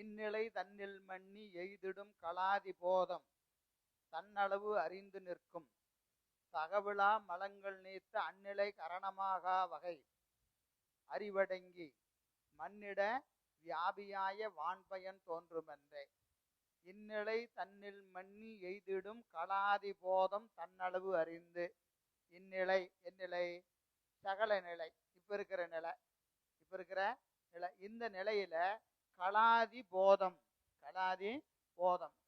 இந்நிலை தன்னில் மன்னி எய்திடும் கலாதி போதம் தன்னளவு அறிந்து நிற்கும் தகவிழா மலங்கள் நீத்த அந்நிலை கரணமாகா வகை அறிவடங்கி மன்னிட வியாபியாய வான்பயன் தோன்றுமென்றே. இந்நிலை தன்னில் மன்னி எய்திடும் கலாதி போதம் தன்னளவு அறிந்து. இந்நிலை எந்நிலை? சகல நிலை. இப்ப இருக்கிற நிலை, இந்த நிலையில கலாதி போதம்,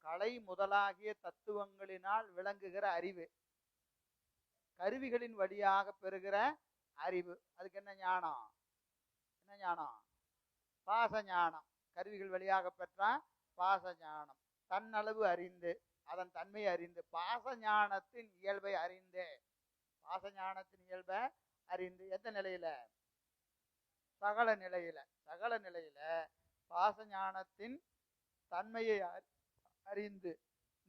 கலை முதலாகிய தத்துவங்களினால் விளங்குகிற அறிவு, கருவிகளின் வழியாக பெறுகிற அறிவு. அதுக்கு என்ன ஞானம்? பாச ஞானம். கருவிகள் வழியாக பெற்ற பாச ஞானம். தன்னளவு அறிந்து, அதன் தன்மை அறிந்து, பாச ஞானத்தின் இயல்பை அறிந்து. எந்த நிலையில? சகல நிலையில பாச ஞானத்தின் தன்மையை அறிந்து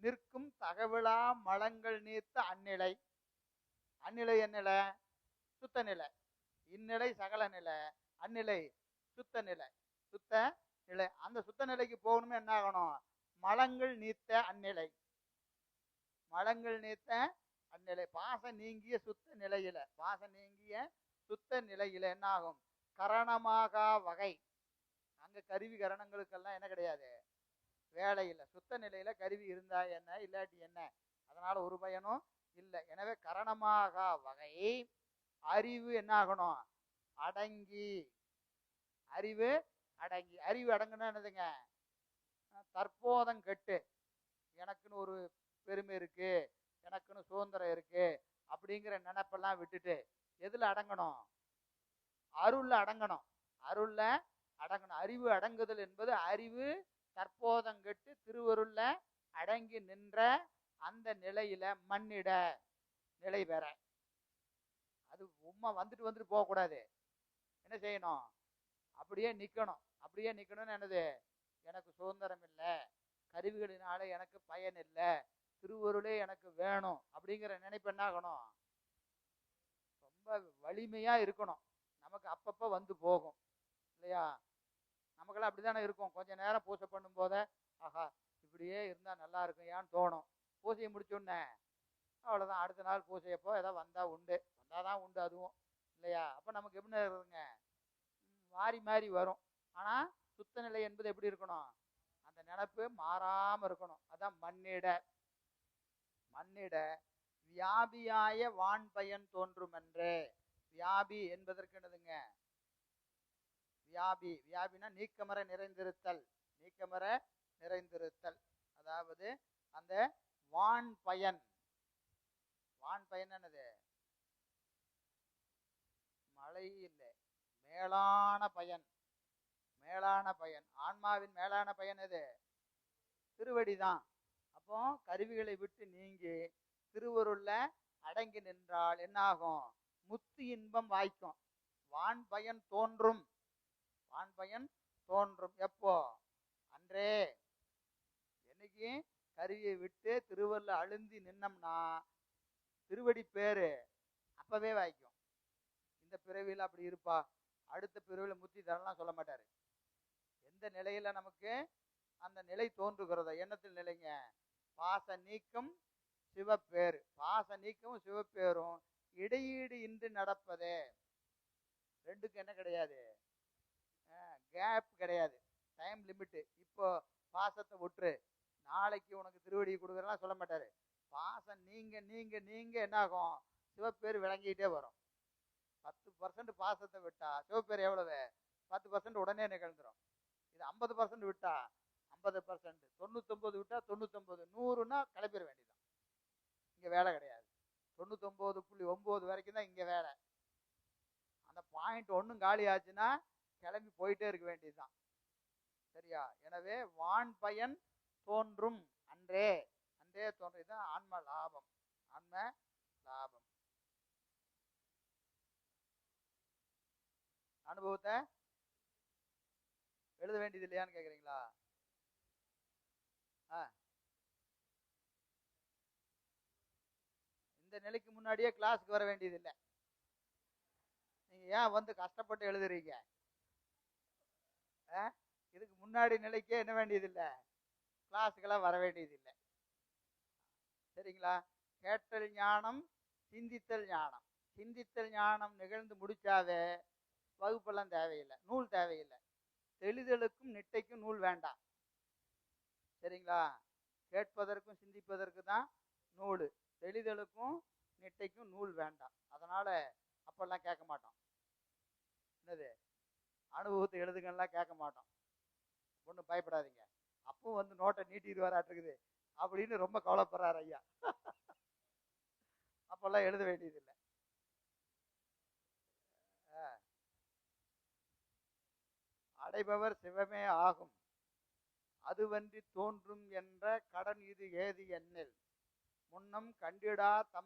நிற்கும் தகவிழா மலங்கள் நீத்த அந்நிலை. என்னிலை? சுத்த நிலை. இந்நிலை சகல நிலை, அந்நிலை சுத்த நிலை. அந்த சுத்த நிலைக்கு போகணுமே என்ன ஆகணும்? மலங்கள் நீத்த அந்நிலை. பாசம் நீங்கிய சுத்த நிலையில என்ன ஆகும்? கரணமாக வகை. அங்க கருவி கரணங்களுக்கெல்லாம் என்ன கிடையாது, வேலை இல்லை. சுத்த நிலையில கருவி இருந்தா என்ன, இல்லாட்டி என்ன, அதனால ஒரு பயனும் இல்லை. எனவே கரணமாக வகை அறிவு என்ன ஆகணும்? அடங்கி. அறிவு அடங்குனா என்னதுங்க? தற்போதம் கெட்டு எனக்குன்னு ஒரு பெருமை இருக்கு, எனக்குன்னு சுதந்திரம் இருக்கு அப்படிங்கிற நினைப்பெல்லாம் விட்டுட்டு எதுல அடங்கணும்? அருள்ல அடங்கணும். அறிவு அடங்குதல் என்பது அறிவு தற்போதம் கெட்டு திருவருள்ல அடங்கி நின்ற அந்த நிலையில மன்னிட நிலை பெற. அது உம்மா வந்துட்டு போகக்கூடாது. என்ன செய்யணும்? அப்படியே நிக்கணும்னு என்னது? எனக்கு சுதந்திரம் இல்லை, கருவிகளினால எனக்கு பயன் இல்லை, திருவருளே எனக்கு வேணும் அப்படிங்கிற நினைப்பு என்ன ஆகணும்? ரொம்ப வலிமையா இருக்கணும். நமக்கு அப்பப்ப வந்து போகும் இல்லையா? நமக்கெல்லாம் அப்படித்தானே இருக்கும். கொஞ்ச நேரம் பூஜை பண்ணும் போத ஆஹா இப்படியே இருந்தா நல்லா இருக்கும் ஏன்னு தோணும். பூஜையை முடிச்சோடனே அவ்வளவுதான், அடுத்த நாள் பூஜையப்போ ஏதாவது வந்தாதான் உண்டு அதுவும் இல்லையா? அப்ப நமக்கு எப்படி இருக்குங்க? மாறி வரும். ஆனா சுத்த நிலை என்பது எப்படி இருக்கணும்? அந்த நினைப்பு மாறாம இருக்கணும். அதான் மன்னிட வியாபியாய வான்பயன் தோன்றுமென்றே. வியாபி என்பதற்கு என்னதுங்க? வியாபினா நீக்கமர நிறைந்திருத்தல். அதாவது அந்த வான்பயன் என்னது? மழை இல்லை, மேலான பயன். ஆன்மாவின் மேலான பயன் எது? திருவடிதான். அப்போ கருவிகளை விட்டு நீங்கி திருவருள்ல அடங்கி நின்றால் என்ன ஆகும்? முத்து இன்பம் வாய்க்கும். வான்பயன் தோன்றும். எப்போ? அன்றே. என்னைக்கு கருவியை விட்டு திருவருள்ல அழுந்தி நின்னம்னா திருவடி பேரு அப்பவே வாய்க்கும். இந்த பிறவியில் அப்படி இருப்பா, அடுத்த பிறவில முத்தி தரலாம் சொல்ல மாட்டாரு. எந்த நிலையில நமக்கு அந்த நிலை தோன்றுகிறதோ, எண்ணத்தில் நிலைங்க, பாச நீக்கம் சிவப்பேரு. சிவப்பேரும் இடையீடு இன்றி நடப்பதே. ரெண்டுக்கு என்ன கிடையாது? கேப் கிடையாது, டைம் லிமிட். இப்போ பாசத்தை விட்டுரு, நாளைக்கு உனக்கு திருவடி கொடுக்குறலாம் சொல்ல மாட்டாரு. பாசம் நீங்க என்ன ஆகும்? சிவப்பேர் விளங்கிட்டே வரும். 10% பாசத்தை விட்டா சிவப்பேர் எவ்வளவு? 10% உடனே நிகழ்ந்துடும். இது 50% விட்டா 50%, 99 விட்டா 99, 100ன்னா கிளப்பிட வேண்டியதான். இங்க வேலை கிடையாது. 99.9 வரைக்கும் தான் இங்க வேலை. அந்த பாயிண்ட் ஒன்றும் காலி ஆச்சுன்னா கிளம்பி போயிட்டே இருக்க வேண்டியதுதான். சரியா? எனவே வான் பயன் தோன்றும் அன்றே தோன்றியதான் ஆன்ம லாபம். அனுபவத்தை எழுத வேண்டியது இல்லையான்னு கேக்குறீங்களா? இந்த நிலைக்கு முன்னாடியே கிளாஸுக்கு வர வேண்டியது இல்லை. நீங்க ஏன் வந்து கஷ்டப்பட்டு எழுதுறீங்க? இதுக்கு முன்னாடி நிலைக்கே என்ன வேண்டியதில்லை, கிளாஸுக்கெல்லாம் வர வேண்டியதில்லை. சரிங்களா? கேட்டல் ஞானம், சிந்தித்தல் ஞானம். சிந்தித்தல் ஞானம் நிகழ்ந்து முடிச்சாவே வகுப்பெல்லாம் தேவையில்லை, நூல் தேவையில்லை. தெளிதலுக்கும் நிட்டைக்கும் நூல் வேண்டாம். சரிங்களா? கேட்பதற்கும் சிந்திப்பதற்கு தான் நூல், தெளிதலுக்கும் நிட்டைக்கும் நூல் வேண்டாம். அதனால அப்பெல்லாம் கேட்க மாட்டோம். என்னது அனுபவத்தை எழுதுங்கலாம் கேட்க மாட்டோம். ஒன்றும் பயப்படாதீங்க. அப்பவும் வந்து நோட்டை நீட்டிட்டு வராட்டுருக்குது அப்படின்னு ரொம்ப கவலைப்படுறாரு ஐயா. அப்பெல்லாம் எழுத வேண்டியதில்லை. அடைபவர் சிவமே ஆகும், அதுவன்றி தோன்றும் என்ற கடன் இது ஏது என்னில் முன்னம் கண்டிடா தம்